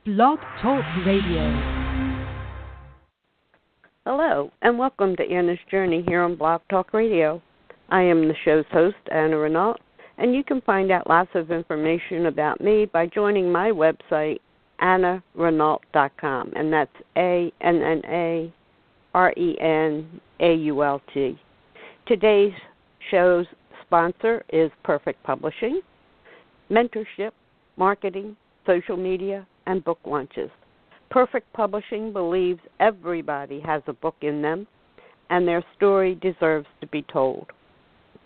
Blog Talk Radio. Hello, and welcome to Anna's Journey here on Blog Talk Radio. I am the show's host, Anna Renault, and you can find out lots of information about me by joining my website, AnnaRenault.com, and that's ANNARENAULT. Today's show's sponsor is Perfect Publishing, mentorship, marketing, social media, and book launches. Perfect Publishing believes everybody has a book in them, and their story deserves to be told.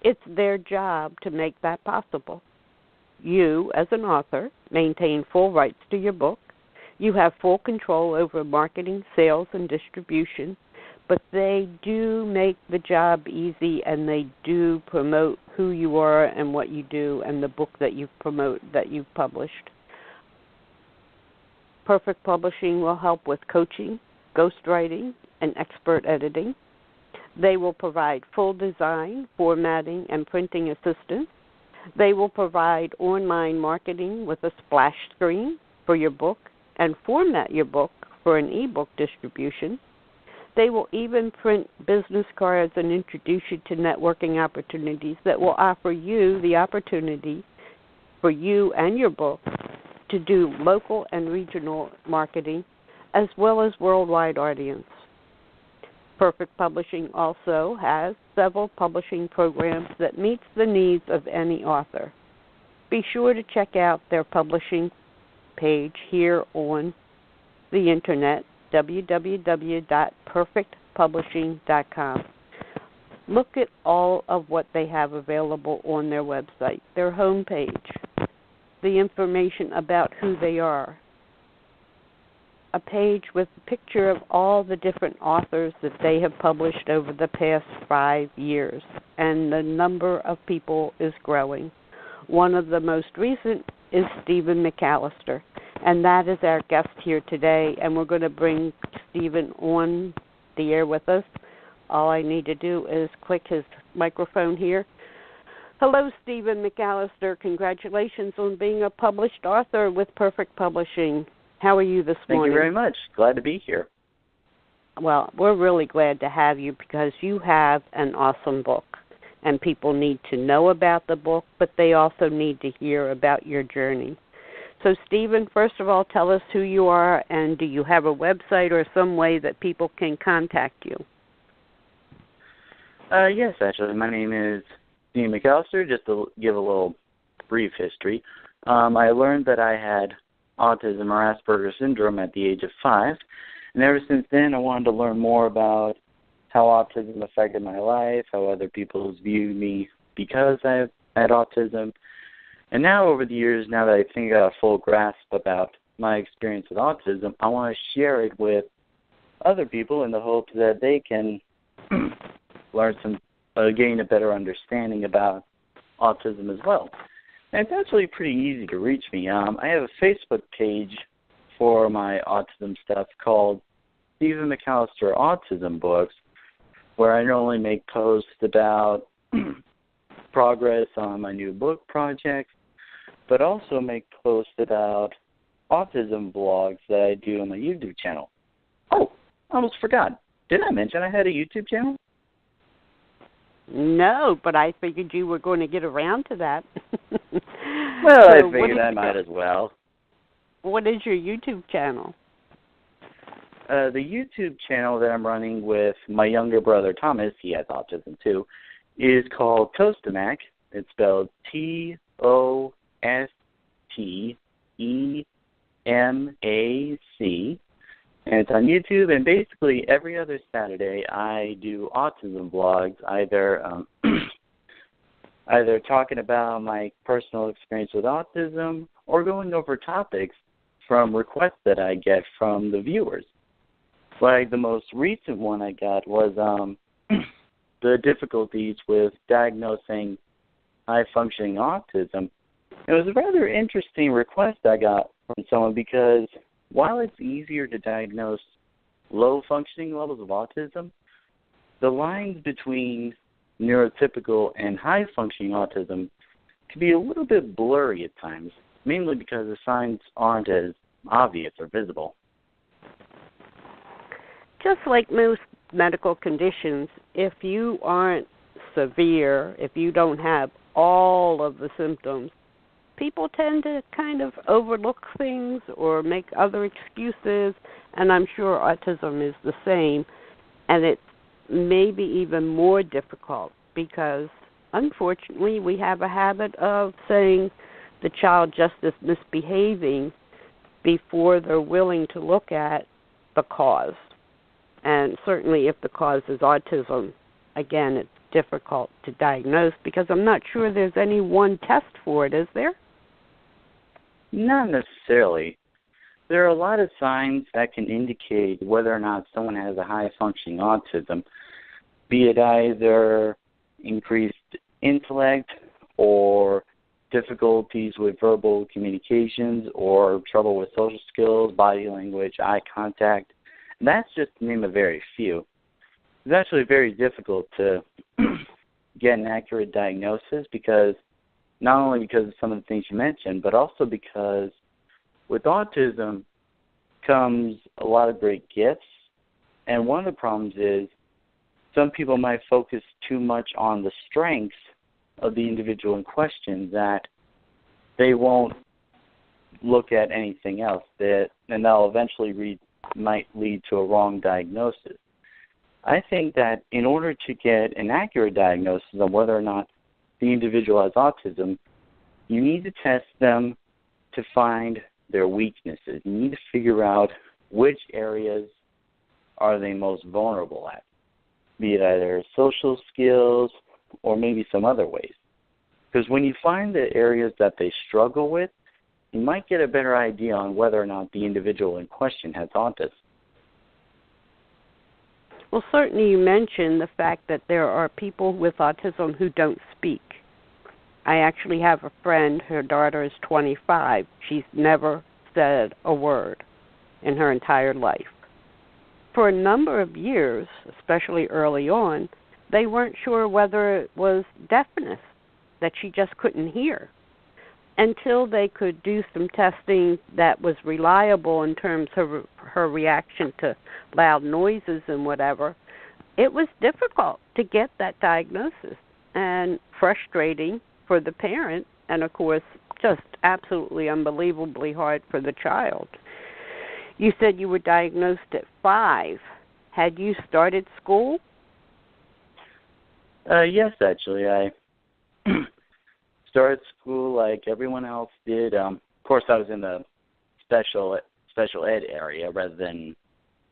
It's their job to make that possible. You, as an author, maintain full rights to your book. You have full control over marketing, sales, and distribution, but they do make the job easy, and they do promote who you are and what you do and the book that you promote, that you've published. Perfect Publishing will help with coaching, ghostwriting, and expert editing. They will provide full design, formatting, and printing assistance. They will provide online marketing with a splash screen for your book and format your book for an ebook distribution. They will even print business cards and introduce you to networking opportunities that will offer you the opportunity for you and your book to do local and regional marketing as well as worldwide audience. Perfect Publishing also has several publishing programs that meets the needs of any author. Be sure to check out their publishing page here on the internet, www.perfectpublishing.com. Look at all of what they have available on their website, their homepage, the information about who they are, a page with a picture of all the different authors that they have published over the past 5 years, and the number of people is growing. One of the most recent is Stephen McAllister, and that is our guest here today, and we're going to bring Stephen on the air with us. All I need to do is click his microphone here. Hello, Stephen McAllister. Congratulations on being a published author with Perfect Publishing. How are you this morning? Thank you very much. Glad to be here. Well, we're really glad to have you because you have an awesome book, and people need to know about the book, but they also need to hear about your journey. So, Stephen, first of all, tell us who you are, and do you have a website or some way that people can contact you? Yes, actually. My name is Stephen McAllister. Just to give a little brief history, I learned that I had autism or Asperger's syndrome at the age of 5, and ever since then I wanted to learn more about how autism affected my life, how other people viewed me because I had autism. And now over the years, now that I think I got a full grasp about my experience with autism, I want to share it with other people in the hope that they can gain a better understanding about autism as well. And it's actually pretty easy to reach me. I have a Facebook page for my autism stuff called Stephen McAllister Autism Books, where I not only make posts about progress on my new book projects, but also make posts about autism blogs that I do on my YouTube channel. Oh, I almost forgot. Did I mention I had a YouTube channel? No, but I figured you were going to get around to that. Well, so I figured I might as well. What is your YouTube channel? The YouTube channel that I'm running with my younger brother, Thomas, he has autism too, is called Tostemac. It's spelled Tostemac. And it's on YouTube, and basically every other Saturday I do autism vlogs, either talking about my personal experience with autism or going over topics from requests that I get from the viewers. Like the most recent one I got was the difficulties with diagnosing high-functioning autism. It was a rather interesting request I got from someone because while it's easier to diagnose low-functioning levels of autism, the lines between neurotypical and high-functioning autism can be a little bit blurry at times, mainly because the signs aren't as obvious or visible. Just like most medical conditions, if you aren't severe, if you don't have all of the symptoms, people tend to kind of overlook things or make other excuses, and I'm sure autism is the same, and it's maybe even more difficult because, unfortunately, we have a habit of saying the child just is misbehaving before they're willing to look at the cause. And certainly if the cause is autism, again, it's difficult to diagnose because I'm not sure there's any one test for it, is there? Not necessarily. There are a lot of signs that can indicate whether or not someone has a high-functioning autism, be it either increased intellect or difficulties with verbal communications or trouble with social skills, body language, eye contact. And that's just to name a very few. It's actually very difficult to get an accurate diagnosis because not only because of some of the things you mentioned, but also because with autism comes a lot of great gifts. And one of the problems is some people might focus too much on the strengths of the individual in question that they won't look at anything else, and that'll eventually might lead to a wrong diagnosis. I think that in order to get an accurate diagnosis on whether or not the individual has autism, you need to test them to find their weaknesses. You need to figure out which areas are they most vulnerable at, be it either social skills or maybe some other ways. Because when you find the areas that they struggle with, you might get a better idea on whether or not the individual in question has autism. Well, certainly you mentioned the fact that there are people with autism who don't speak. I actually have a friend, her daughter is 25. She's never said a word in her entire life. For a number of years, especially early on, they weren't sure whether it was deafness, that she just couldn't hear, until they could do some testing that was reliable in terms of her reaction to loud noises and whatever. It was difficult to get that diagnosis and frustrating for the parent and, of course, just absolutely unbelievably hard for the child. You said you were diagnosed at 5. Had you started school? Yes, actually. I started school like everyone else did. Of course, I was in the special ed area rather than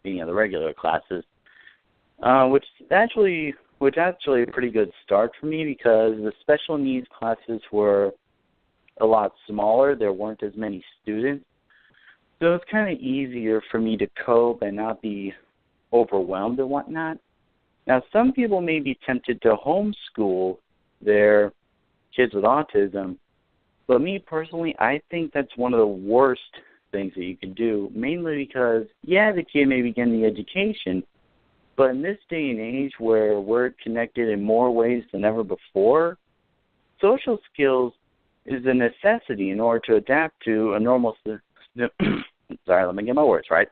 being in the regular classes, which actually a pretty good start for me because the special needs classes were a lot smaller. There weren't as many students. So it's kind of easier for me to cope and not be overwhelmed and whatnot. Now, some people may be tempted to homeschool their kids with autism, but me personally, I think that's one of the worst things that you can do, mainly because, yeah, the kid may be getting the education, but in this day and age where we're connected in more ways than ever before, social skills is a necessity in order to adapt to a normal sorry, let me get my words right.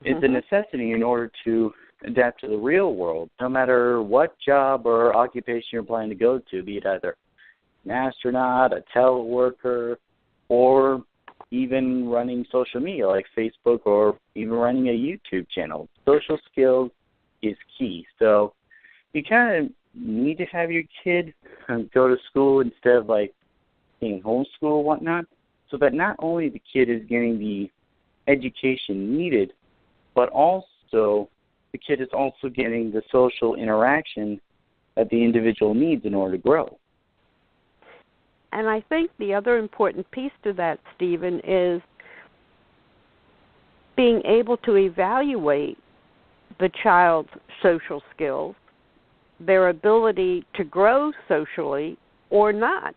It's a necessity in order to adapt to the real world, no matter what job or occupation you're planning to go to, be it either an astronaut, a teleworker, or even running social media like Facebook or even running a YouTube channel. Social skills is key. So you kind of need to have your kid go to school instead of like being homeschooled or whatnot, so that not only the kid is getting the education needed, but also the kid is also getting the social interaction that the individual needs in order to grow. And I think the other important piece to that, Stephen, is being able to evaluate the child's social skills, their ability to grow socially or not.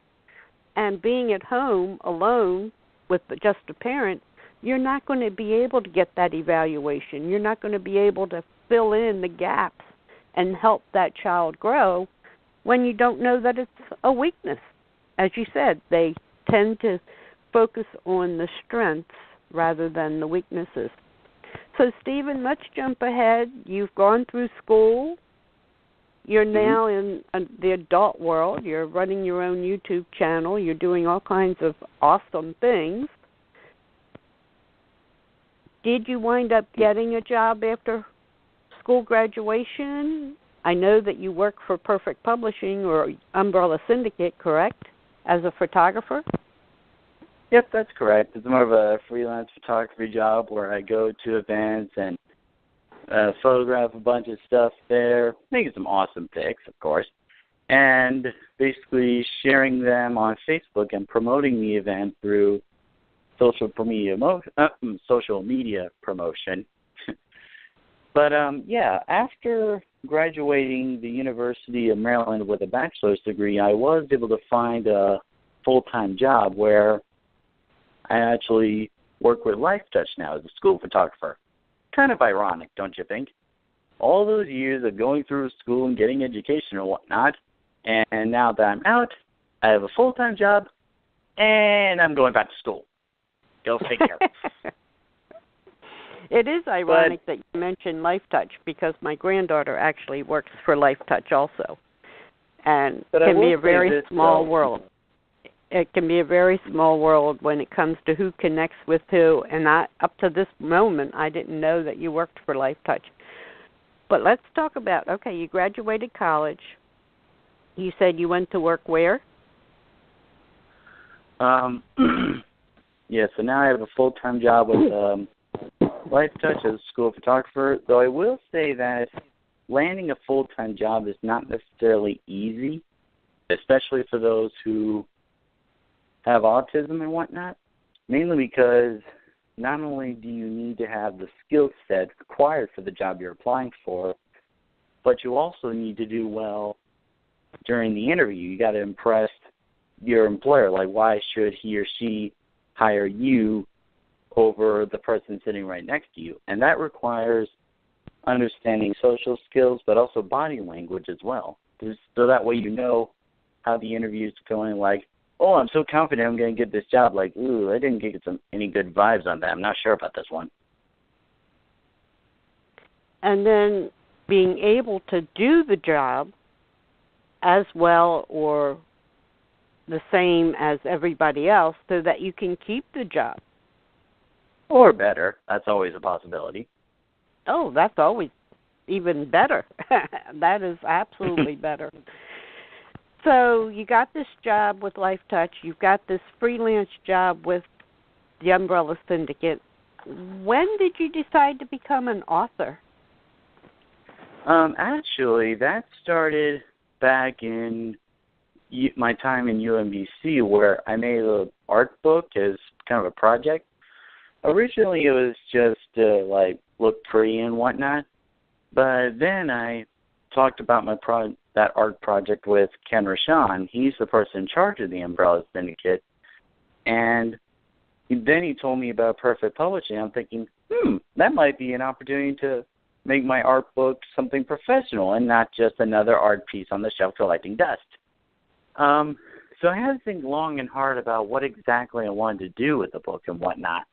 And being at home alone with just a parent, you're not going to be able to get that evaluation. You're not going to be able to fill in the gaps and help that child grow when you don't know that it's a weakness. As you said, they tend to focus on the strengths rather than the weaknesses. So, Stephen, let's jump ahead. You've gone through school. You're now in the adult world. You're running your own YouTube channel. You're doing all kinds of awesome things. Did you wind up getting a job after school graduation? I know that you work for Perfect Publishing or Umbrella Syndicate, correct, as a photographer? Yep, that's correct. It's more of a freelance photography job where I go to events and photograph a bunch of stuff there, making some awesome pics, of course, and basically sharing them on Facebook and promoting the event through social media promotion. But, after graduating the University of Maryland with a bachelor's degree, I was able to find a full-time job where I actually work with LifeTouch now as a school photographer. Kind of ironic, don't you think? All those years of going through school and getting education and whatnot, and now that I'm out, I have a full-time job, and I'm going back to school. Go figure. It is ironic that you mentioned LifeTouch because my granddaughter actually works for LifeTouch also, and it can be a very small world. It can be a very small world when it comes to who connects with who, and up to this moment, I didn't know that you worked for LifeTouch. But let's talk about, okay, you graduated college. You said you went to work where? Yeah, so now I have a full-time job with LifeTouch as a school photographer, though I will say that landing a full-time job is not necessarily easy, especially for those who have autism and whatnot, mainly because not only do you need to have the skill set required for the job you're applying for, but you also need to do well during the interview. You got to impress your employer. Like, why should he or she hire you over the person sitting right next to you? And that requires understanding social skills, but also body language as well. So that way you know how the interview is going, like, oh, I'm so confident I'm going to get this job. Like, ooh, I didn't get any good vibes on that. I'm not sure about this one. And then being able to do the job as well or the same as everybody else so that you can keep the job. Or better. That's always a possibility. Oh, that's always even better. That is absolutely better. So you got this job with LifeTouch. You've got this freelance job with the Umbrella Syndicate. When did you decide to become an author? Actually, that started back in my time in UMBC, where I made an art book as kind of a project. Originally, it was just to look pretty and whatnot, but then I talked about that art project with Ken Rashawn. He's the person in charge of the Umbrella Syndicate, and then he told me about Perfect Publishing. I'm thinking, that might be an opportunity to make my art book something professional and not just another art piece on the shelf collecting dust. So I had to think long and hard about what exactly I wanted to do with the book and whatnot.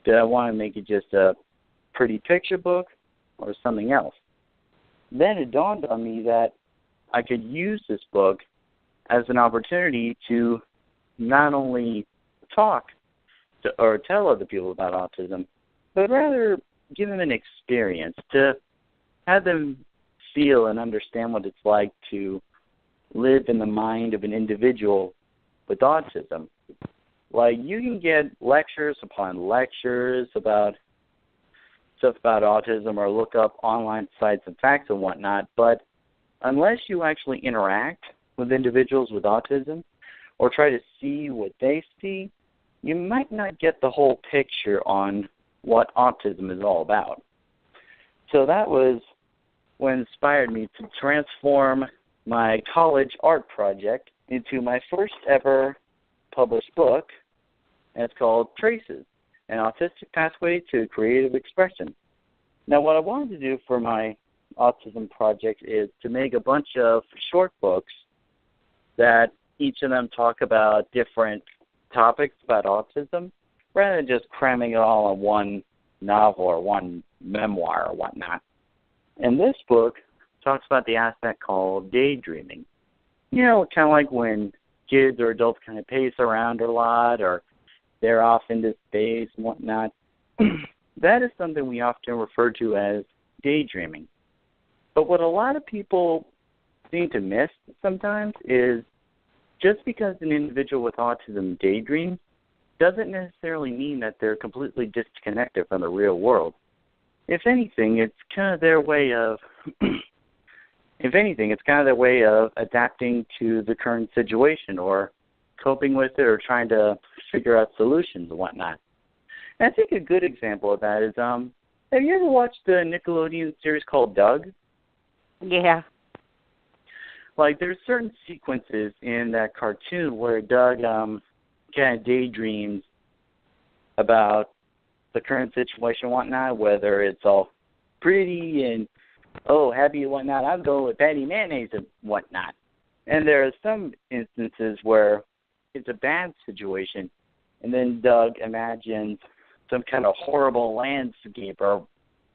Did I want to make it just a pretty picture book or something else? Then it dawned on me that I could use this book as an opportunity to not only talk to, or tell other people about autism, but rather give them an experience, to have them feel and understand what it's like to live in the mind of an individual with autism. Like, you can get lectures upon lectures about stuff about autism or look up online sites and facts and whatnot, but unless you actually interact with individuals with autism or try to see what they see, you might not get the whole picture on what autism is all about. So that was what inspired me to transform my college art project into my first ever published book, and it's called Traces, an Autistic Pathway to Creative Expression. Now, what I wanted to do for my autism project is to make a bunch of short books that each of them talk about different topics about autism, rather than just cramming it all in one novel or one memoir or whatnot. And this book talks about the aspect called daydreaming. You know, kind of like when kids or adults kind of pace around a lot or they're off into space and whatnot. That is something we often refer to as daydreaming. But what a lot of people seem to miss sometimes is just because an individual with autism daydreams doesn't necessarily mean that they're completely disconnected from the real world. If anything, it's kind of their way of adapting to the current situation or coping with it or trying to figure out solutions and whatnot. And I think a good example of that is, have you ever watched the Nickelodeon series called Doug? Yeah. Like, there's certain sequences in that cartoon where Doug kind of daydreams about the current situation and whatnot, whether it's all pretty and, oh, happy and whatnot. I'm going with Patty Mayonnaise and whatnot. And there are some instances where it's a bad situation, and then Doug imagines some kind of horrible landscape or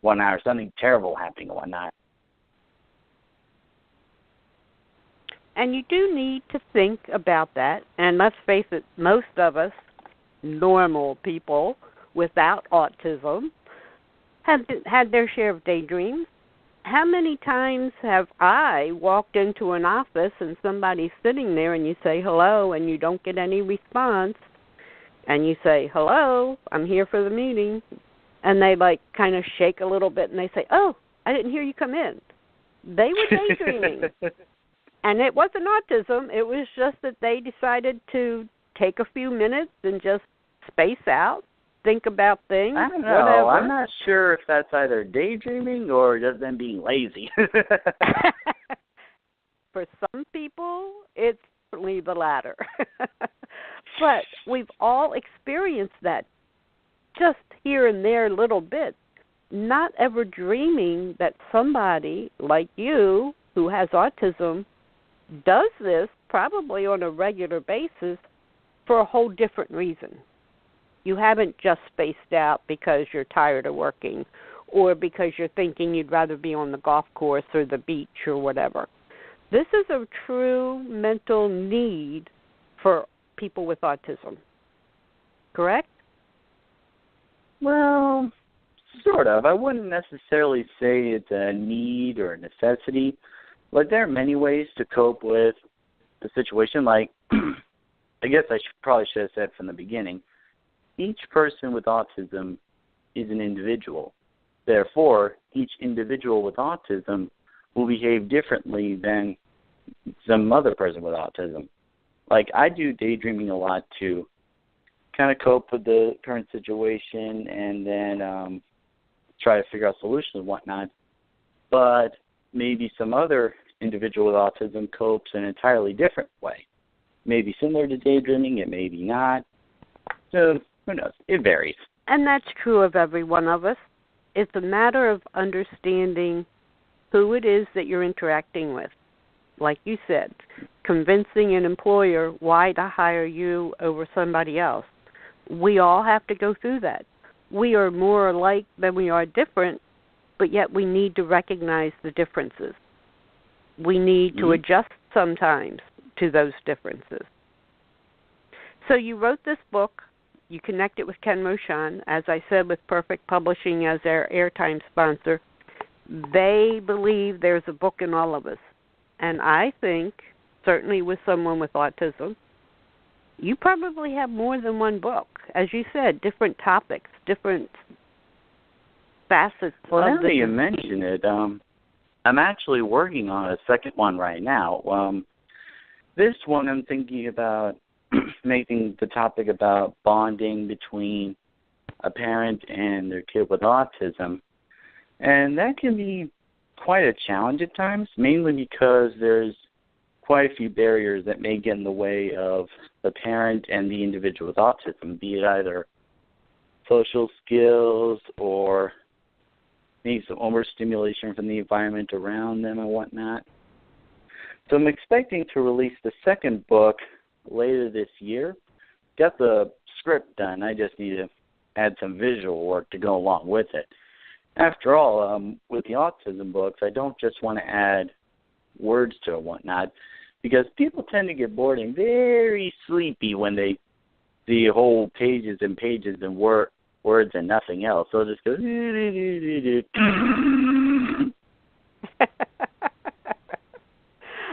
whatnot, or something terrible happening and whatnot. And you do need to think about that. And let's face it, most of us, normal people without autism, have had their share of daydreams. How many times have I walked into an office and somebody's sitting there and you say hello and you don't get any response, and you say, hello, I'm here for the meeting, and they like kind of shake a little bit and they say, oh, I didn't hear you come in. They were daydreaming. And it wasn't autism. It was just that they decided to take a few minutes and just space out, think about things. I don't know. Whatever. I'm not sure if that's either daydreaming or just them being lazy. For some people, it's certainly the latter. But we've all experienced that just here and there a little bit, not ever dreaming that somebody like you who has autism does this probably on a regular basis for a whole different reason. You haven't just spaced out because you're tired of working or because you're thinking you'd rather be on the golf course or the beach or whatever. This is a true mental need for people with autism. Correct? Well, sort of. I wouldn't necessarily say it's a need or a necessity. Like, there are many ways to cope with the situation. Like, I guess I probably should have said from the beginning, each person with autism is an individual. Therefore, each individual with autism will behave differently than some other person with autism. Like, I do daydreaming a lot to kind of cope with the current situation and then try to figure out solutions and whatnot. But maybe some other individual with autism copes in an entirely different way. Maybe similar to daydreaming, it may be not. So, who knows? It varies. And that's true of every one of us. It's a matter of understanding who it is that you're interacting with. Like you said, convincing an employer why to hire you over somebody else. We all have to go through that. We are more alike than we are different, but yet we need to recognize the differences. We need to adjust sometimes to those differences. So you wrote this book. You connected with Ken Rochon, as I said, with Perfect Publishing as our airtime sponsor. They believe there's a book in all of us. And I think, certainly with someone with autism, you probably have more than one book. As you said, different topics, different facets well, of now that you mention it, I'm actually working on a second one right now. This one I'm thinking about making the topic about bonding between a parent and their kid with autism. And that can be quite a challenge at times, mainly because there's quite a few barriers that may get in the way of the parent and the individual with autism, be it either social skills or maybe some overstimulation from the environment around them and whatnot. So I'm expecting to release the second book later this year. Got the script done. I just need to add some visual work to go along with it. After all, with the autism books, I don't just want to add words to it and whatnot, because people tend to get bored and very sleepy when they see whole pages and pages and words and nothing else. They'll just go,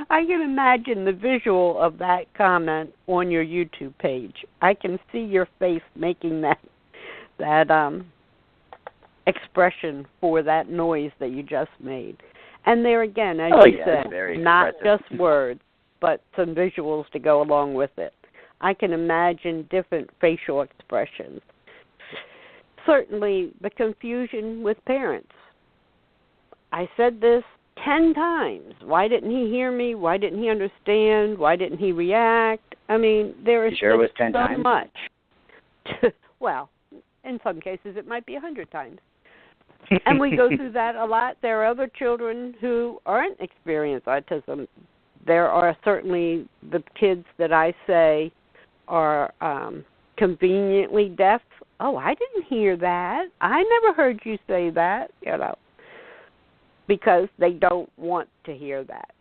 I can imagine the visual of that comment on your YouTube page. I can see your face making that expression for that noise that you just made. And there again, as you said, not just words, but some visuals to go along with it. I can imagine different facial expressions. Certainly the confusion with parents. I said this 10 times. Why didn't he hear me? Why didn't he understand? Why didn't he react? I mean, there is so much. Well, in some cases it might be 100 times. And we go through that a lot. There are other children who aren't experiencing autism. There are certainly the kids that I say are conveniently deaf. Oh, I didn't hear that. I never heard you say that, because they don't want to hear that.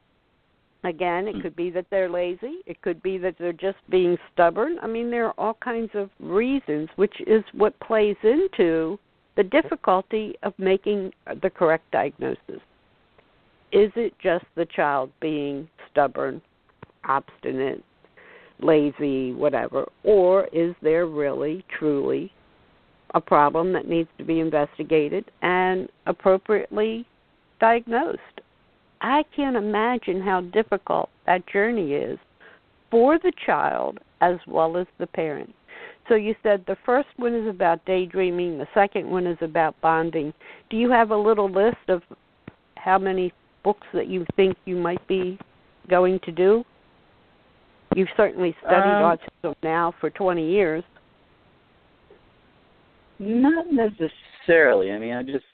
Again, it could be that they're lazy. It could be that they're just being stubborn. I mean, there are all kinds of reasons, which is what plays into the difficulty of making the correct diagnosis. Is it just the child being stubborn, obstinate, lazy, whatever, or is there really, truly a problem that needs to be investigated and appropriately diagnosed? I can't imagine how difficult that journey is for the child as well as the parent. So you said the first one is about daydreaming, the second one is about bonding. Do you have a little list of how many books that you think you might be going to do? You've certainly studied autism now for 20 years. Not necessarily. I mean, I'm just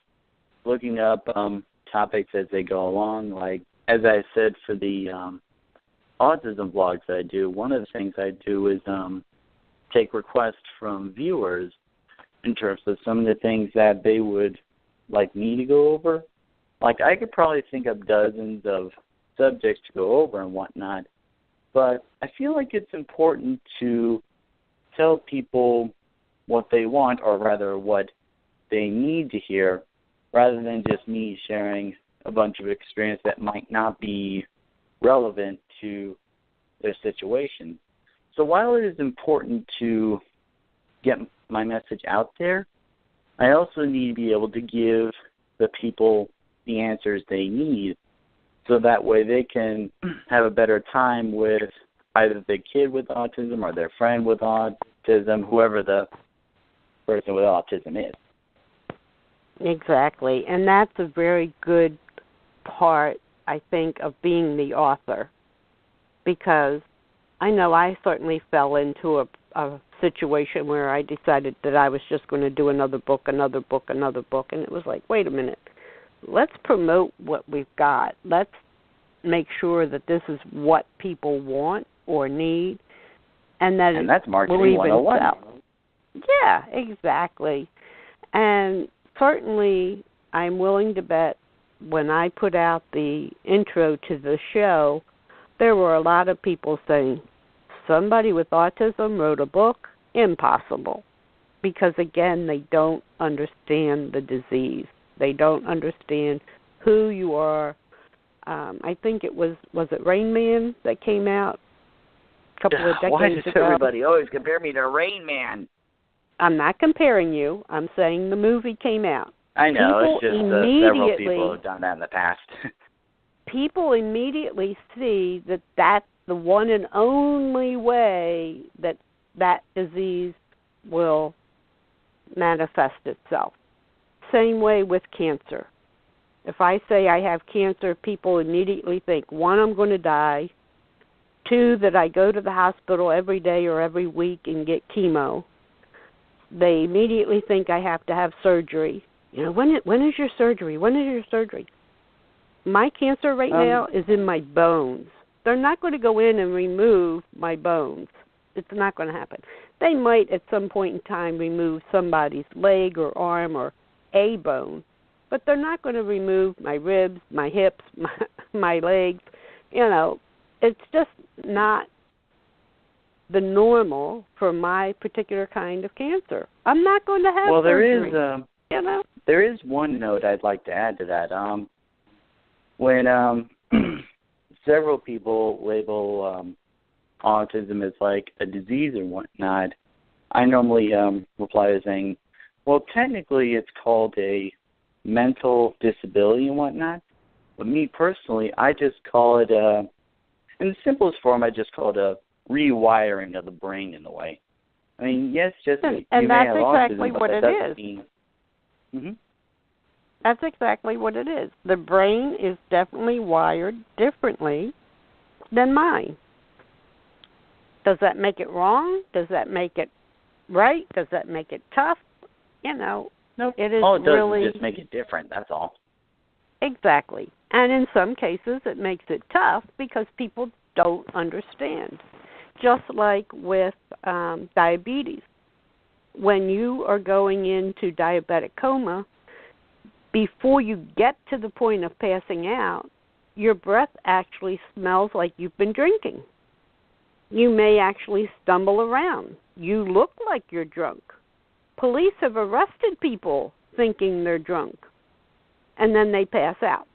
looking up topics as they go along. Like, as I said, for the autism blogs that I do, one of the things I do is take requests from viewers in terms of some of the things that they would like me to go over. Like, I could probably think of dozens of subjects to go over and whatnot, but I feel like it's important to tell people what they want, or rather what they need to hear, rather than just me sharing a bunch of experience that might not be relevant to their situation. So while it is important to get my message out there, I also need to be able to give the people the answers they need, so that way they can have a better time with either the kid with autism or their friend with autism, whoever the person with autism is. Exactly, and that's a very good part, I think, of being the author, because I know I certainly fell into a situation where I decided that I was just going to do another book, and it was like, wait a minute, let's promote what we've got. Let's make sure that this is what people want or need, and that's marketing 101. Yeah, exactly. And certainly I'm willing to bet when I put out the intro to the show, there were a lot of people saying, somebody with autism wrote a book? Impossible. Because, again, they don't understand the disease. They don't understand who you are. I think it was it Rain Man that came out a couple of decades ago? Why does everybody always compare me to Rain Man? I'm not comparing you. I'm saying the movie came out. I know. It's just several people have done that in the past. People immediately see that that's the one and only way that that disease will manifest itself. Same way with cancer. If I say I have cancer, people immediately think, one, I'm going to die, two, that I go to the hospital every day or every week and get chemo. They immediately think I have to have surgery. You know, when is your surgery? When is your surgery? My cancer right now is in my bones. They're not going to go in and remove my bones. It's not going to happen. They might at some point in time remove somebody's leg or arm or a bone, but they're not going to remove my ribs, my hips, my legs. You know, it's just not the normal for my particular kind of cancer. I'm not going to have surgery. There is one note I'd like to add to that. When several people label autism as like a disease or whatnot, I normally reply by saying, well, technically it's called a mental disability and whatnot, but me personally, I just call it, in the simplest form, I just call it a rewiring of the brain in a way. I mean, yes, just and you may that's have exactly autism, what but it that doesn't is. mean... Mm-hmm. That's exactly what it is. The brain is definitely wired differently than mine. Does that make it wrong? Does that make it right? Does that make it tough? You know, nope. It is all it does really is just make it different, that's all. Exactly. And in some cases it makes it tough because people don't understand. Just like with diabetes. When you are going into diabetic coma, before you get to the point of passing out, your breath actually smells like you've been drinking. You may actually stumble around. You look like you're drunk. Police have arrested people thinking they're drunk, and then they pass out.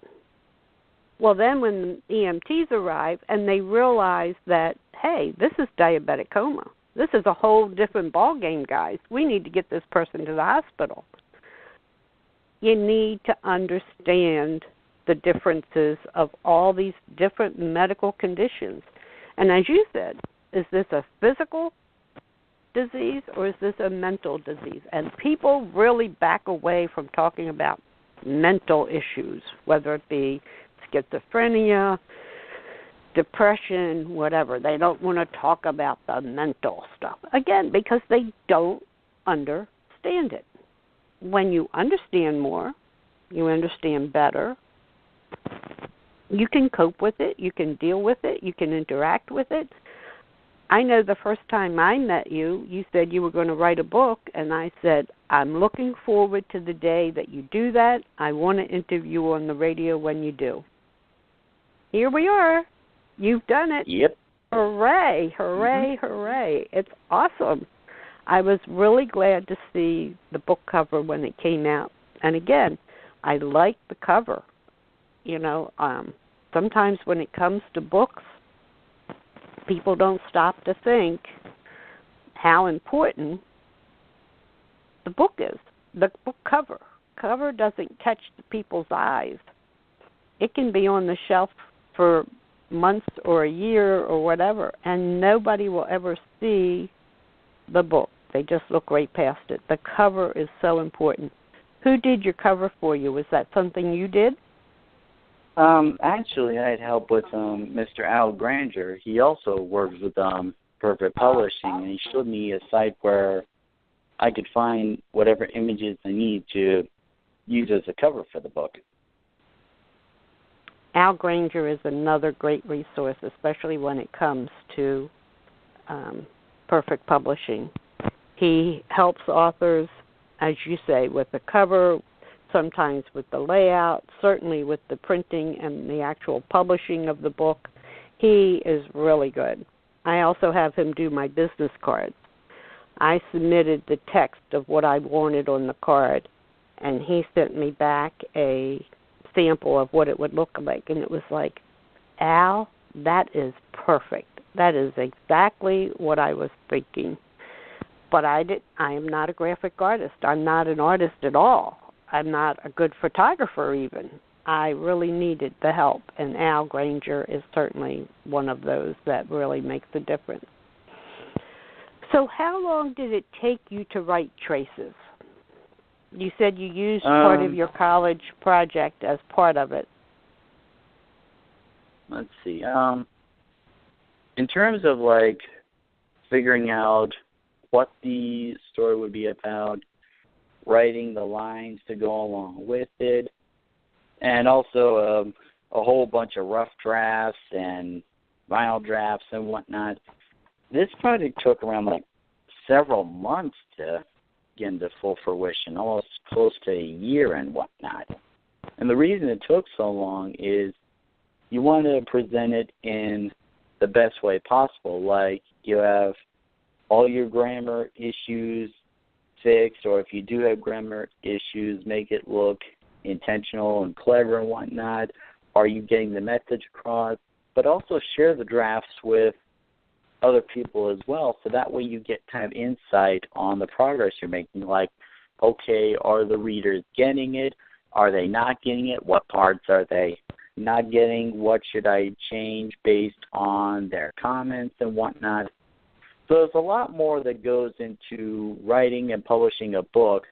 Well, then when the EMTs arrive and they realize that, hey, this is diabetic coma. This is a whole different ballgame, guys. We need to get this person to the hospital. You need to understand the differences of all these different medical conditions. And as you said, is this a physical disease or is this a mental disease? And people really back away from talking about mental issues, whether it be schizophrenia, depression, whatever. They don't want to talk about the mental stuff. Again, because they don't understand it. When you understand more, you understand better, you can cope with it, you can deal with it, you can interact with it. I know the first time I met you, you said you were going to write a book, and I said, I'm looking forward to the day that you do that. I want to interview you on the radio when you do. Here we are. You've done it. Yep. Hooray, hooray, hooray. It's awesome. I was really glad to see the book cover when it came out. And again, I like the cover. You know, sometimes when it comes to books, people don't stop to think how important the book is. The book cover. Cover doesn't catch the people's eyes. It can be on the shelf for months or a year or whatever, and nobody will ever see the book. They just look right past it. The cover is so important. Who did your cover for you? Was that something you did? Actually, I had help with Mr. Al Granger. He also works with Perfect Publishing, and he showed me a site where I could find whatever images I need to use as a cover for the book. Al Granger is another great resource, especially when it comes to Perfect Publishing. He helps authors, as you say, with the cover, sometimes with the layout, certainly with the printing and the actual publishing of the book. He is really good. I also have him do my business cards. I submitted the text of what I wanted on the card, and he sent me back a sample of what it would look like, and it was like, Al, that is perfect. That is exactly what I was thinking. But I am not a graphic artist. I'm not an artist at all. I'm not a good photographer even. I really needed the help, and Al Granger is certainly one of those that really makes a difference. So how long did it take you to write Traces? You said you used part of your college project as part of it. Let's see. In terms of, like, figuring out what the story would be about, writing the lines to go along with it, and also a whole bunch of rough drafts and final drafts and whatnot. This project took around like several months to get into full fruition, almost close to a year and whatnot. And the reason it took so long is you want to present it in the best way possible. Like, you have all your grammar issues fixed, or if you do have grammar issues, make it look intentional and clever and whatnot. Are you getting the message across? But also share the drafts with other people as well, so that way you get kind of insight on the progress you're making. Like, okay, are the readers getting it? Are they not getting it? What parts are they not getting? What should I change based on their comments and whatnot? So there's a lot more that goes into writing and publishing a book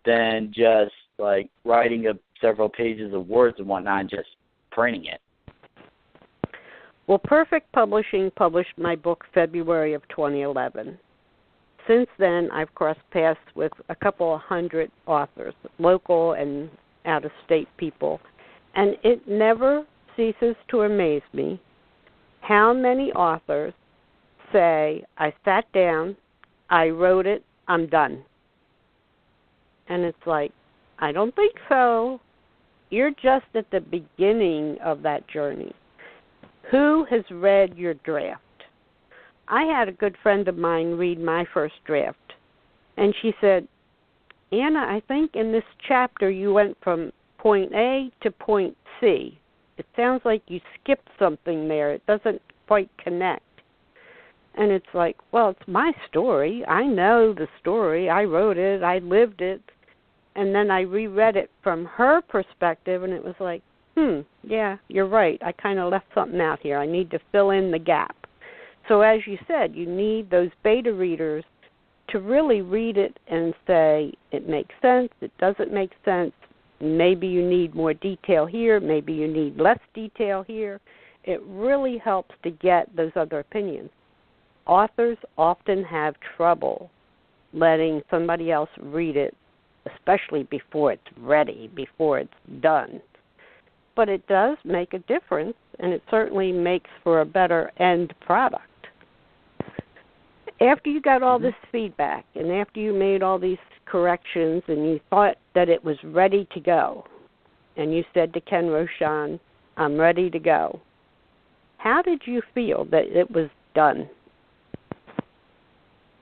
than just like writing several pages of words and whatnot and just printing it. Well, Perfect Publishing published my book February of 2011. Since then, I've crossed paths with a couple of hundred authors, local and out-of-state people, and it never ceases to amaze me how many authors say, I sat down, I wrote it, I'm done. And it's like, I don't think so. You're just at the beginning of that journey. Who has read your draft? I had a good friend of mine read my first draft, and she said, Anna, I think in this chapter you went from point A to point C. It sounds like you skipped something there. It doesn't quite connect. And it's like, well, it's my story. I know the story. I wrote it. I lived it. And then I reread it from her perspective, and it was like, yeah, you're right. I kind of left something out here. I need to fill in the gap. So as you said, you need those beta readers to really read it and say, it makes sense, it doesn't make sense, maybe you need more detail here, maybe you need less detail here. It really helps to get those other opinions. Authors often have trouble letting somebody else read it, especially before it's ready, before it's done. But it does make a difference, and it certainly makes for a better end product. After you got all this feedback, and after you made all these corrections, and you thought that it was ready to go, and you said to Ken Rochon, I'm ready to go, how did you feel that it was done?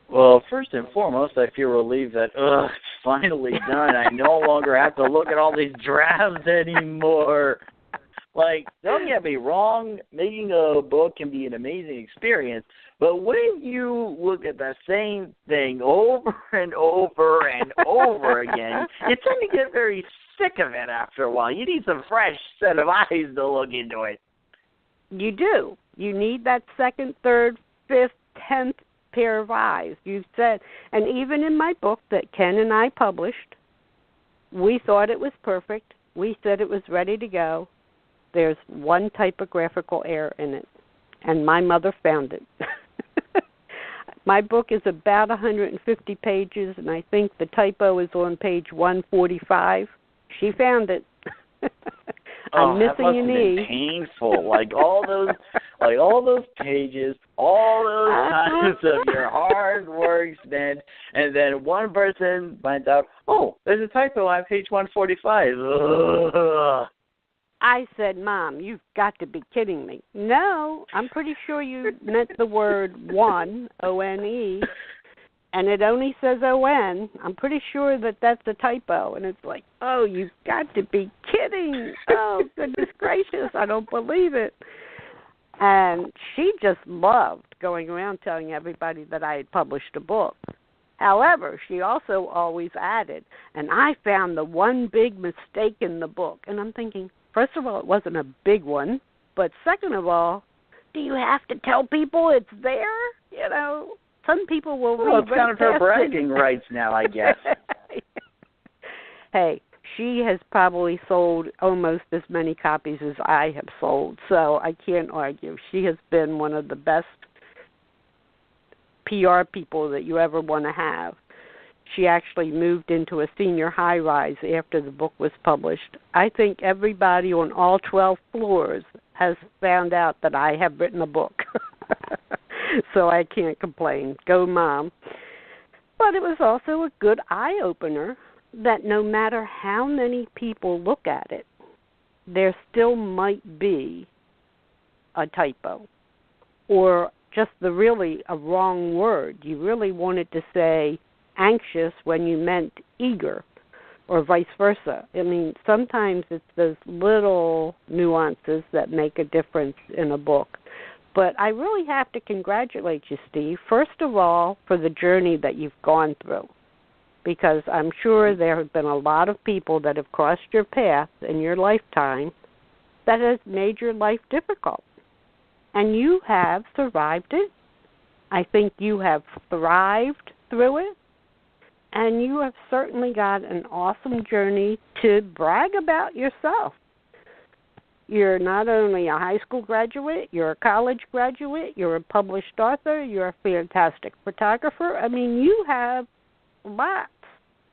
Well, first and foremost, I feel relieved that, it's finally done. I no longer have to look at all these drafts anymore. Like, don't get me wrong, making a book can be an amazing experience, but when you look at the same thing over and over and over again, you tend to get very sick of it after a while. You need some fresh set of eyes to look into it. You do. You need that second, third, fifth, 10th pair of eyes. You said, and even in my book that Ken and I published, we thought it was perfect. We said it was ready to go. There's one typographical error in it, and my mother found it. My book is about 150 pages, and I think the typo is on page 145. She found it. I'm missing an E. Been painful. Like all those pages, all those times of your hard work spent, and then one person finds out, oh, there's a typo on page 145. Ugh. I said, Mom, you've got to be kidding me. No, I'm pretty sure you meant the word one, O-N-E, and it only says O-N. I'm pretty sure that that's a typo. And it's like, oh, you've got to be kidding. Oh, goodness gracious, I don't believe it. And she just loved going around telling everybody that I had published a book. However, she also always added, and I found the one big mistake in the book. And I'm thinking, first of all, it wasn't a big one, but second of all, do you have to tell people it's there? You know, some people will read. Well, it's kind of her bragging rights now, I guess. Hey, she has probably sold almost as many copies as I have sold, so I can't argue. She has been one of the best PR people that you ever want to have. She actually moved into a senior high-rise after the book was published. I think everybody on all 12 floors has found out that I have written a book. So I can't complain. Go, Mom. But it was also a good eye-opener that no matter how many people look at it, there still might be a typo or just really a wrong word. You really wanted to say anxious when you meant eager, or vice versa. I mean, sometimes it's those little nuances that make a difference in a book. But I really have to congratulate you, Steve, first of all, for the journey that you've gone through, because I'm sure there have been a lot of people that have crossed your path in your lifetime that has made your life difficult. And you have survived it. I think you have thrived through it. And you have certainly got an awesome journey to brag about yourself. You're not only a high school graduate, you're a college graduate, you're a published author, you're a fantastic photographer. I mean, you have lots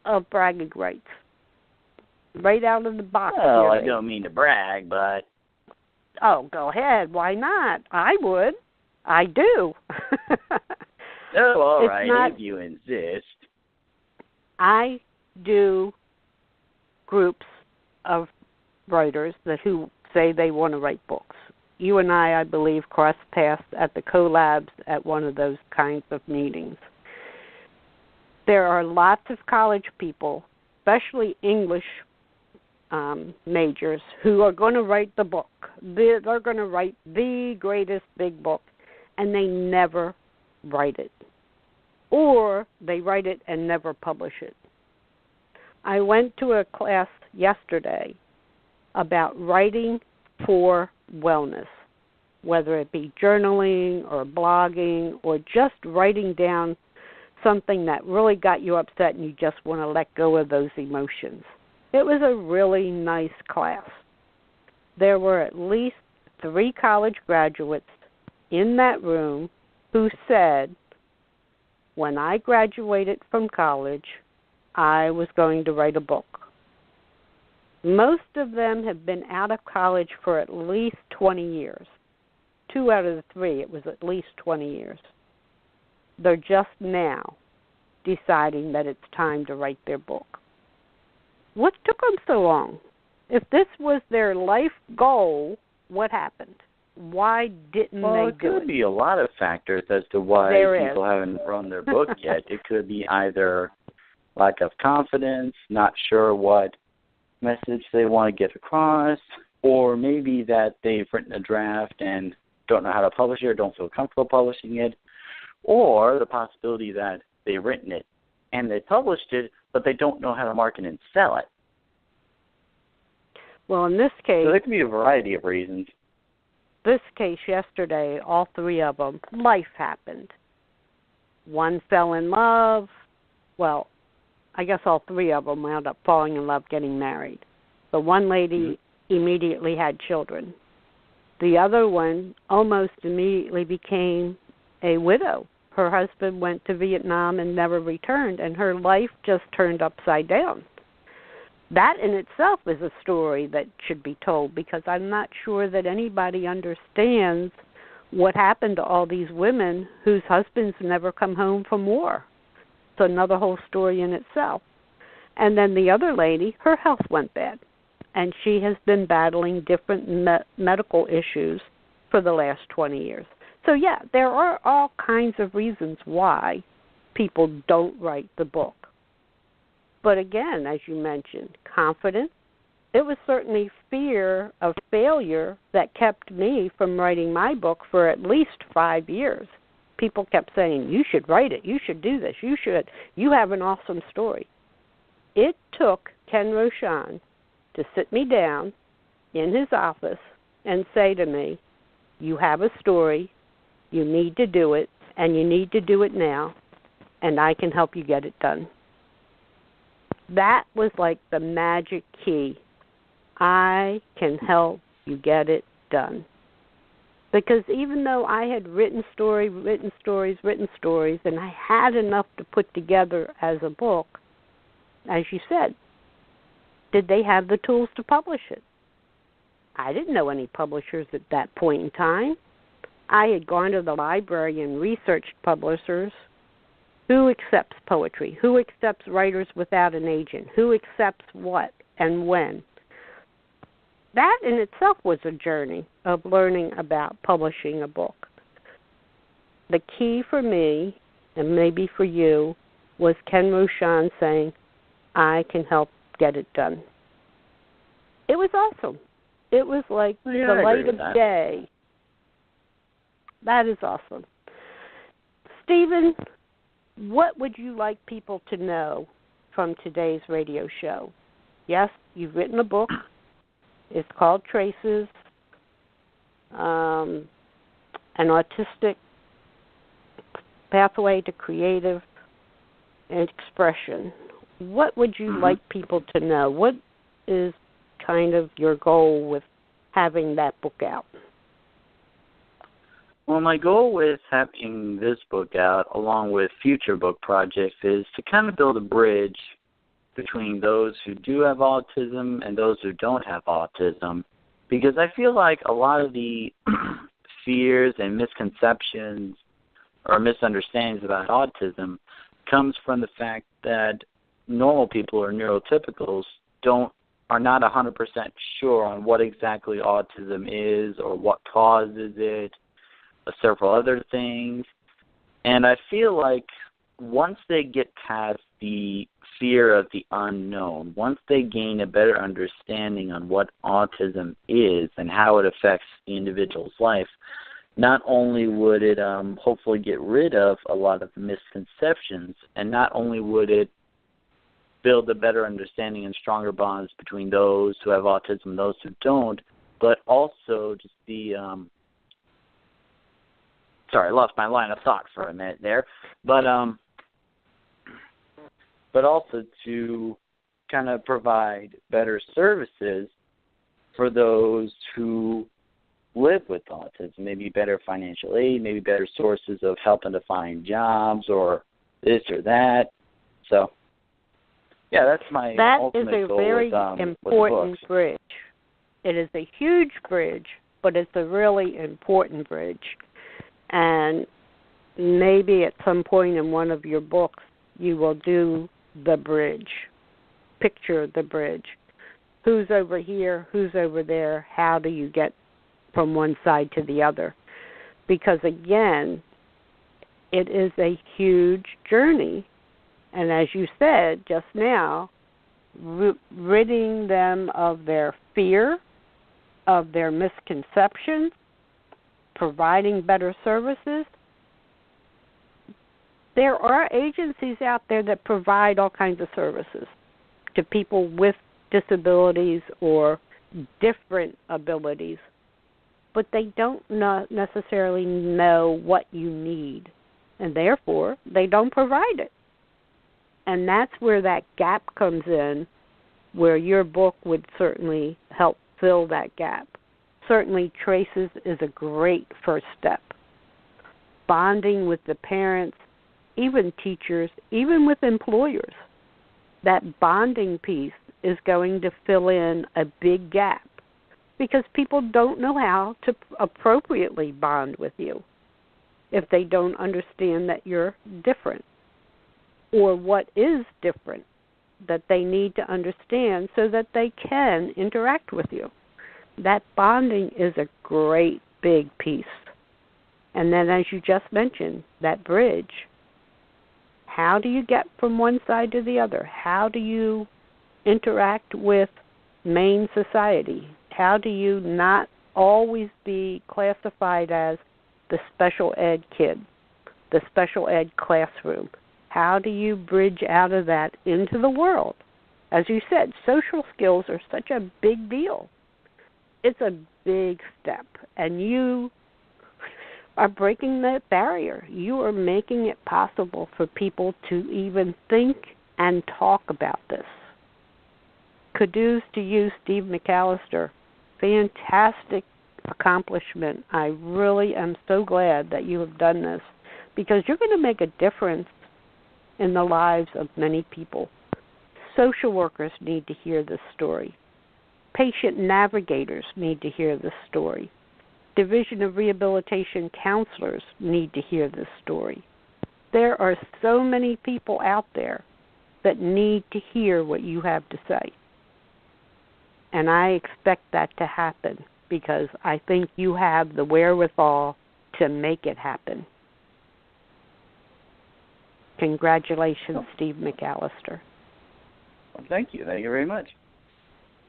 of bragging rights right out of the box. Well, really. I don't mean to brag, but... Oh, go ahead. Why not? I would. I do. Oh, all right, if you insist. I do groups of writers who say they want to write books. You and I believe, crossed paths at the collabs at one of those kinds of meetings. There are lots of college people, especially English majors, who are going to write the book. They're going to write the greatest big book, and they never write it. Or they write it and never publish it. I went to a class yesterday about writing for wellness, whether it be journaling or blogging or just writing down something that really got you upset and you just want to let go of those emotions. It was a really nice class. There were at least 3 college graduates in that room who said, when I graduated from college, I was going to write a book. Most of them have been out of college for at least 20 years. 2 out of the 3, it was at least 20 years. They're just now deciding that it's time to write their book. What took them so long? If this was their life goal, what happened? Why didn't they do it? Well, it could be a lot of factors as to why people haven't written their book yet. It could be either lack of confidence, not sure what message they want to get across, or maybe that they've written a draft and don't know how to publish it or don't feel comfortable publishing it, or the possibility that they've written it and they published it, but they don't know how to market and sell it. Well, in this case... So there could be a variety of reasons. This case yesterday, all 3 of them, life happened. One fell in love. Well, I guess all 3 of them wound up falling in love, getting married. The one lady immediately had children. The other one almost immediately became a widow. Her husband went to Vietnam and never returned, and her life just turned upside down. That in itself is a story that should be told, because I'm not sure that anybody understands what happened to all these women whose husbands never come home from war. It's another whole story in itself. And then the other lady, her health went bad, and she has been battling different medical issues for the last 20 years. So, yeah, there are all kinds of reasons why people don't write the book. But again, as you mentioned, confidence. It was certainly fear of failure that kept me from writing my book for at least 5 years. People kept saying, you should write it, you should do this, you should, you have an awesome story. It took Ken Rochon to sit me down in his office and say to me, you have a story, you need to do it, and you need to do it now, and I can help you get it done. That was like the magic key. I can help you get it done. Because even though I had written stories, and I had enough to put together as a book, as you said, did they have the tools to publish it? I didn't know any publishers at that point in time. I had gone to the library and researched publishers, Who accepts poetry? Who accepts writers without an agent? Who accepts what and when? That in itself was a journey of learning about publishing a book. The key for me, and maybe for you, was Ken Rochon saying, I can help get it done. It was awesome. It was like the light of day. That is awesome. Stephen, what would you like people to know from today's radio show? Yes, you've written a book. It's called Traces, an autistic pathway to creative expression. What would you like people to know? What is kind of your goal with having that book out? Well, my goal with having this book out, along with future book projects, is to kind of build a bridge between those who do have autism and those who don't have autism, because I feel like a lot of the fears and misconceptions or misunderstandings about autism comes from the fact that normal people or neurotypicals are not 100% sure on what exactly autism is or what causes it, several other things. And I feel like once they get past the fear of the unknown, once they gain a better understanding on what autism is and how it affects the individual's life, not only would it hopefully get rid of a lot of misconceptions, and not only would it build a better understanding and stronger bonds between those who have autism and those who don't, but also just the sorry, I lost my line of thought for a minute there. But also to kind of provide better services for those who live with autism, maybe better financial aid, maybe better sources of helping to find jobs or this or that. So, yeah, that's my ultimate goal. That is a very important bridge. It is a huge bridge, but it's a really important bridge. And maybe at some point in one of your books, you will do the bridge, picture the bridge. Who's over here? Who's over there? How do you get from one side to the other? Because, again, it is a huge journey. And as you said just now, ridding them of their fear, of their misconceptions, providing better services. There are agencies out there that provide all kinds of services to people with disabilities or different abilities, but they don't necessarily know what you need, and therefore they don't provide it. And that's where that gap comes in, where your book would certainly help fill that gap. Certainly, Traces is a great first step. Bonding with the parents, even teachers, even with employers, that bonding piece is going to fill in a big gap because people don't know how to appropriately bond with you if they don't understand that you're different or what is different that they need to understand so that they can interact with you. That bonding is a great big piece. And then, as you just mentioned, that bridge. How do you get from one side to the other? How do you interact with main society? How do you not always be classified as the special ed kid, the special ed classroom? How do you bridge out of that into the world? As you said, social skills are such a big deal. It's a big step, and you are breaking that barrier. You are making it possible for people to even think and talk about this. Kudos to you, Steve McAllister. Fantastic accomplishment. I really am so glad that you have done this because you're going to make a difference in the lives of many people. Social workers need to hear this story. Patient navigators need to hear this story. Division of Rehabilitation counselors need to hear this story. there are so many people out there that need to hear what you have to say. And I expect that to happen because I think you have the wherewithal to make it happen. Congratulations, Steve McAllister. Well, thank you. Thank you very much.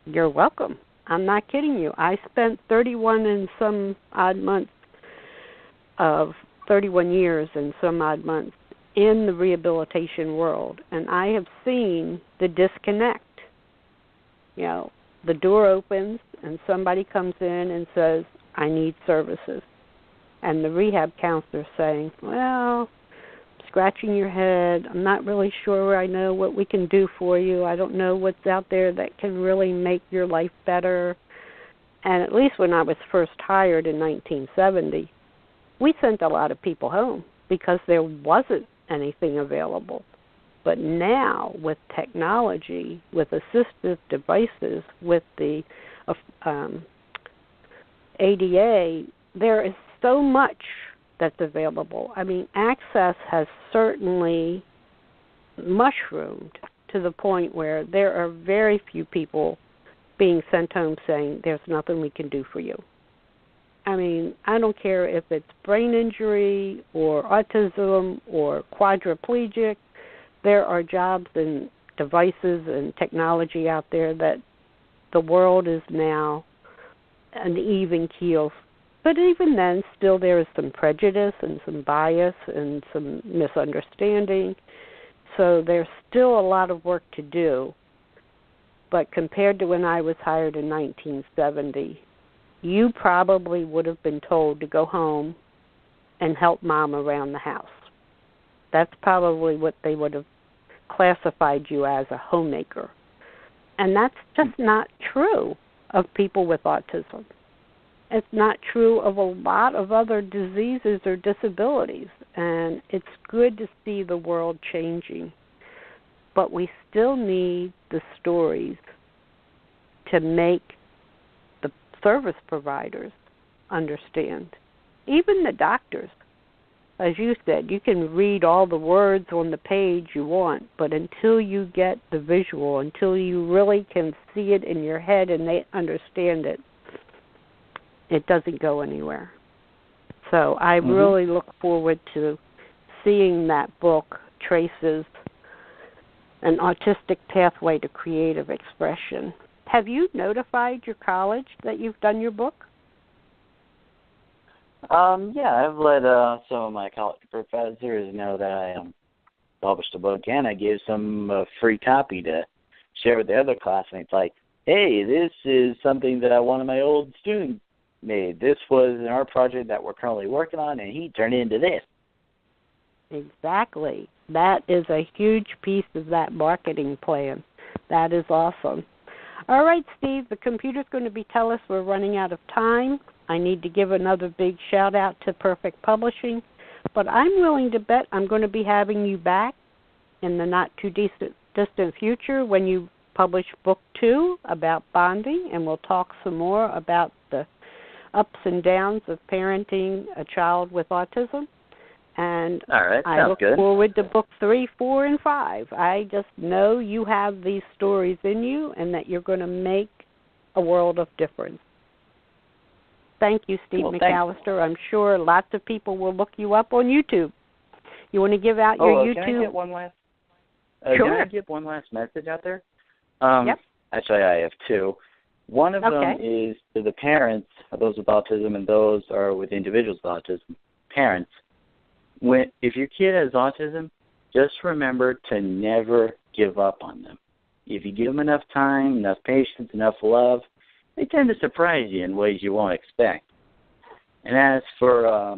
You're welcome. I'm not kidding you. I spent 31 and some odd months of 31 years and some odd months in the rehabilitation world, and I have seen the disconnect. You know, the door opens and somebody comes in and says, I need services. And the rehab counselor saying, well, scratching your head, I'm not really sure I know what we can do for you. I don't know what's out there that can really make your life better. And at least when I was first hired in 1970, we sent a lot of people home because there wasn't anything available. But now, with technology, with assistive devices, with the ADA, there is so much that's available. I mean, access has certainly mushroomed to the point where there are very few people being sent home saying, there's nothing we can do for you. I mean, I don't care if it's brain injury or autism or quadriplegic. There are jobs and devices and technology out there that the world is now an even keel. But even then, still there is some prejudice and some bias and some misunderstanding. So there's still a lot of work to do. But compared to when I was hired in 1970, you probably would have been told to go home and help mom around the house. That's probably what they would have classified you as, a homemaker. And that's just not true of people with autism. It's not true of a lot of other diseases or disabilities. And it's good to see the world changing. But we still need the stories to make the service providers understand. Even the doctors. As you said, you can read all the words on the page you want, but until you get the visual, until you really can see it in your head and they understand it, it doesn't go anywhere. So I really look forward to seeing that book, Traces, An Autistic Pathway to Creative Expression. Have you notified your college that you've done your book? Yeah, I've let some of my college professors know that I published a book, and I gave some free copy to share with the other classmates. Like, hey, this is something that one of my old students made. This was an art project that we're currently working on, and he turned it into this. Exactly. That is a huge piece of that marketing plan. That is awesome. All right, Steve, the computer's going to be telling us we're running out of time. I need to give another big shout-out to Perfect Publishing, but I'm willing to bet I'm going to be having you back in the not-too-distant future when you publish Book 2 about bonding, and we'll talk some more about the ups and downs of parenting a child with autism. And all right, I look good. forward to Book 3, 4, and 5. I just know you have these stories in you and that you're going to make a world of difference. Thank you, Steve McAllister. I'm sure lots of people will look you up on YouTube. You want to give out your YouTube? Can I get one last? Sure. Can I get one last message out there? Yep. Actually, I have two. One of them is to the parents of those with autism and those are with individuals with autism. Parents, if your kid has autism, just remember to never give up on them. If you give them enough time, enough patience, enough love, they tend to surprise you in ways you won't expect. And as for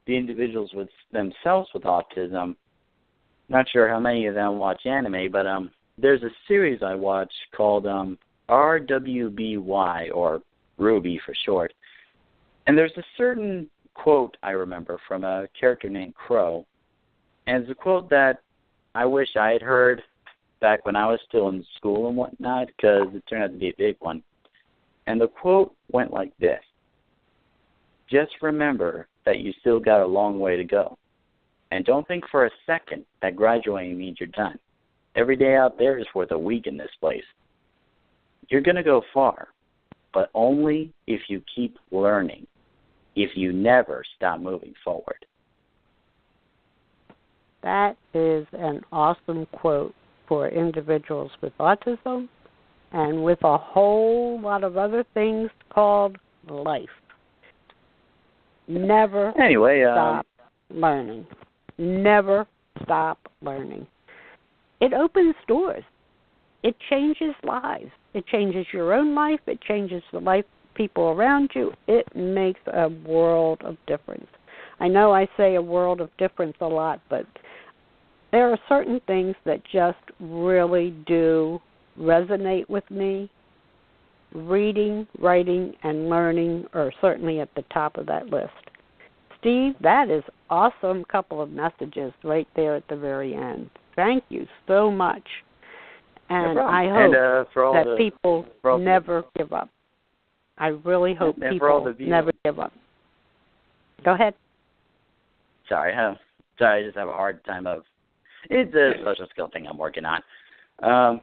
the individuals with themselves with autism, not sure how many of them watch anime, but there's a series I watch called RWBY, or Ruby for short. And there's a certain quote I remember from a character named Crow. And it's a quote that I wish I had heard back when I was still in school and whatnot, because it turned out to be a big one. And the quote went like this: just remember that you still got a long way to go. And don't think for a second that graduating means you're done. Every day out there is worth a week in this place. You're going to go far, but only if you keep learning, if you never stop moving forward. That is an awesome quote for individuals with autism and with a whole lot of other things called life. Never stop learning. Never stop learning. It opens doors. It changes lives. It changes your own life. It changes the life of people around you. It makes a world of difference. I know I say a world of difference a lot, but there are certain things that just really do resonate with me. Reading, writing, and learning are certainly at the top of that list. Steve, that is awesome couple of messages right there at the very end. Thank you so much. And I hope that people never give up. I really hope people never give up. Go ahead. Sorry, I just have a hard time of... It's a social skill thing I'm working on. So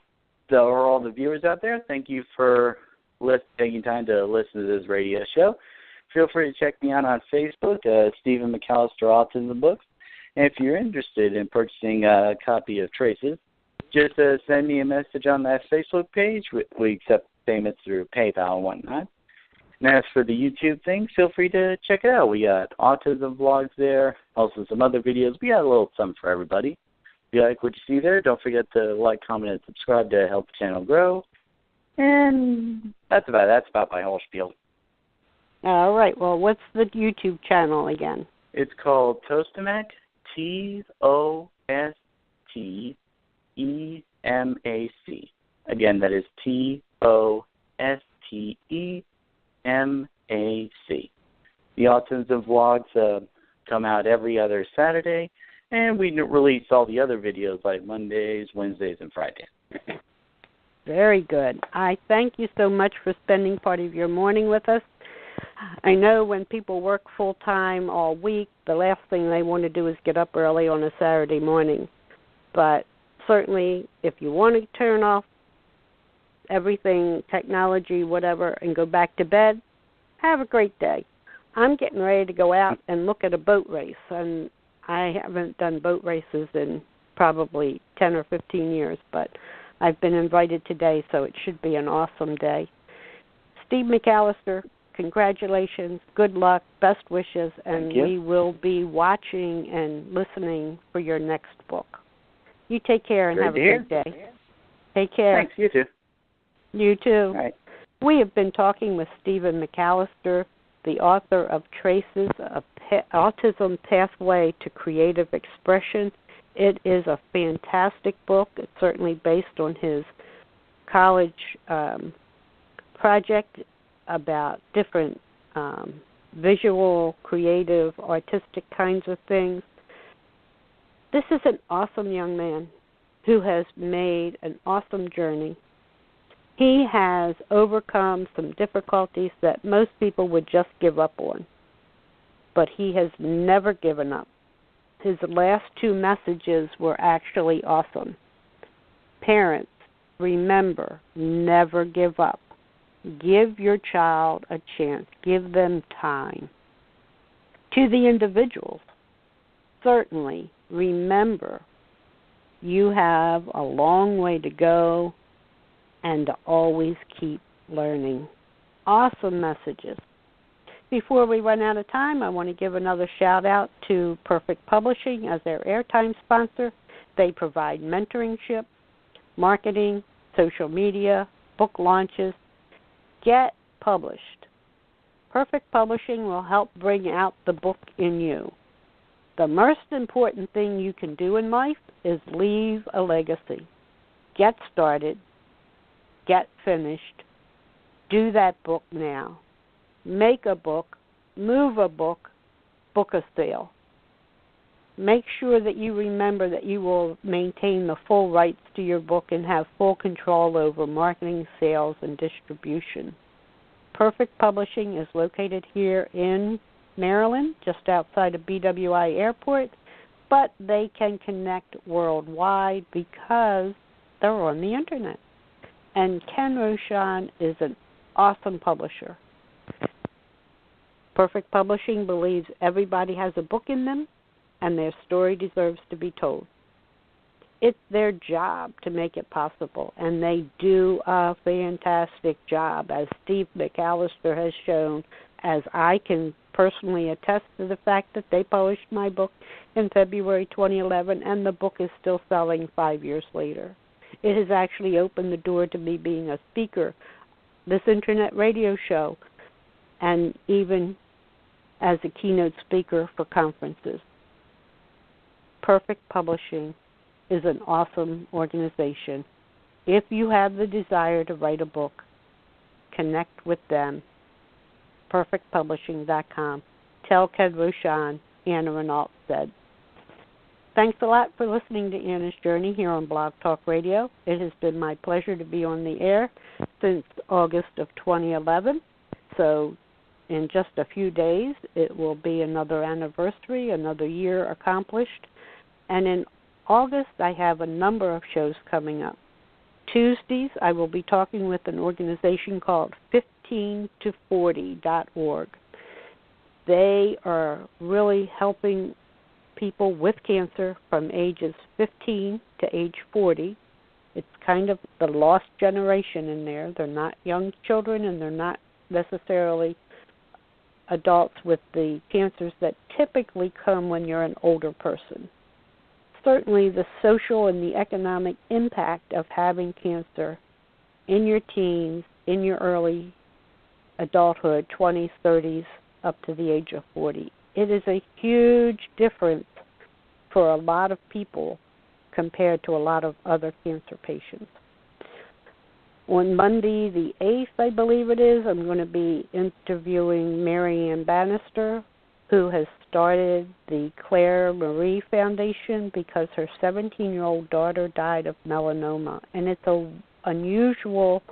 for all the viewers out there, thank you for taking time to listen to this radio show. Feel free to check me out on Facebook, Stephen McAllister Autism Books. And if you're interested in purchasing a copy of Traces, just send me a message on that Facebook page. We accept payments through PayPal and whatnot. And as for the YouTube thing, feel free to check it out. We got autism vlogs there, also some other videos. We got a little something for everybody. If you like what you see there, don't forget to like, comment, and subscribe to help the channel grow. And that's about my whole spiel. All right. Well, what's the YouTube channel again? It's called Tostemac, Tostemac. Again, that is Tostemac. The autism vlogs come out every other Saturday, and we release all the other videos like Mondays, Wednesdays, and Fridays. Very good. I thank you so much for spending part of your morning with us. I know when people work full-time all week, the last thing they want to do is get up early on a Saturday morning. But certainly, if you want to turn off everything, technology, whatever, and go back to bed, have a great day. I'm getting ready to go out and look at a boat race, and I haven't done boat races in probably 10 or 15 years, but I've been invited today, so it should be an awesome day. Steve McAllister, congratulations, good luck, best wishes, and we will be watching and listening for your next book. You take care and have a great day. Take care. Thanks, you too. You too. All right. We have been talking with Stephen McAllister, the author of Traces, Autism Pathway to Creative Expression. It is a fantastic book. It's certainly based on his college project about different visual, creative, artistic kinds of things. This is an awesome young man who has made an awesome journey. He has overcome some difficulties that most people would just give up on, but he has never given up. His last two messages were actually awesome. Parents, remember, never give up. Give your child a chance. Give them time. To the individuals, certainly remember you have a long way to go and to always keep learning. Awesome messages. Before we run out of time, I want to give another shout-out to Perfect Publishing as their airtime sponsor. They provide mentorship, marketing, social media, book launches. Get published. Perfect Publishing will help bring out the book in you. The most important thing you can do in life is leave a legacy. Get started. Get finished. Do that book now. Make a book, move a book, book a sale. Make sure that you remember that you will maintain the full rights to your book and have full control over marketing, sales, and distribution. Perfect Publishing is located here in Maryland, just outside of BWI Airport, but they can connect worldwide because they're on the Internet. And Ken Rochon is an awesome publisher. Perfect Publishing believes everybody has a book in them, and their story deserves to be told. It's their job to make it possible, and they do a fantastic job, as Steve McAllister has shown, as I can personally attest to the fact that they published my book in February 2011, and the book is still selling 5 years later. It has actually opened the door to me being a speaker, this Internet radio show, and even as a keynote speaker for conferences. Perfect Publishing is an awesome organization. If you have the desire to write a book, connect with them. PerfectPublishing.com. Tell Ken Rochon, Anna Renault said. Thanks a lot for listening to Anna's Journey here on Blog Talk Radio. It has been my pleasure to be on the air since August of 2011. So in just a few days, it will be another anniversary, another year accomplished. And in August, I have a number of shows coming up. Tuesdays, I will be talking with an organization called 15to40.org. They are really helping people with cancer from ages 15 to age 40. It's kind of the lost generation in there. They're not young children, and they're not necessarily adults with the cancers that typically come when you're an older person. Certainly the social and the economic impact of having cancer in your teens, in your early adulthood, 20s, 30s, up to the age of 40. It is a huge difference for a lot of people compared to a lot of other cancer patients. On Monday the 8th, I believe it is, I'm going to be interviewing Mary Ann Bannister, who has started the Claire Marie Foundation because her 17-year-old daughter died of melanoma. And it's an unusual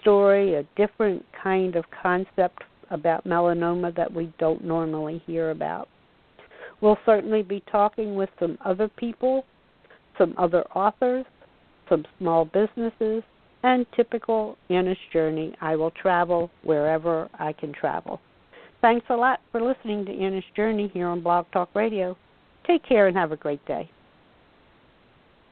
story, a different kind of concept about melanoma that we don't normally hear about. We'll certainly be talking with some other people, some other authors, some small businesses, and typical Anna's Journey. I will travel wherever I can travel. Thanks a lot for listening to Anna's Journey here on Blog Talk Radio. Take care and have a great day.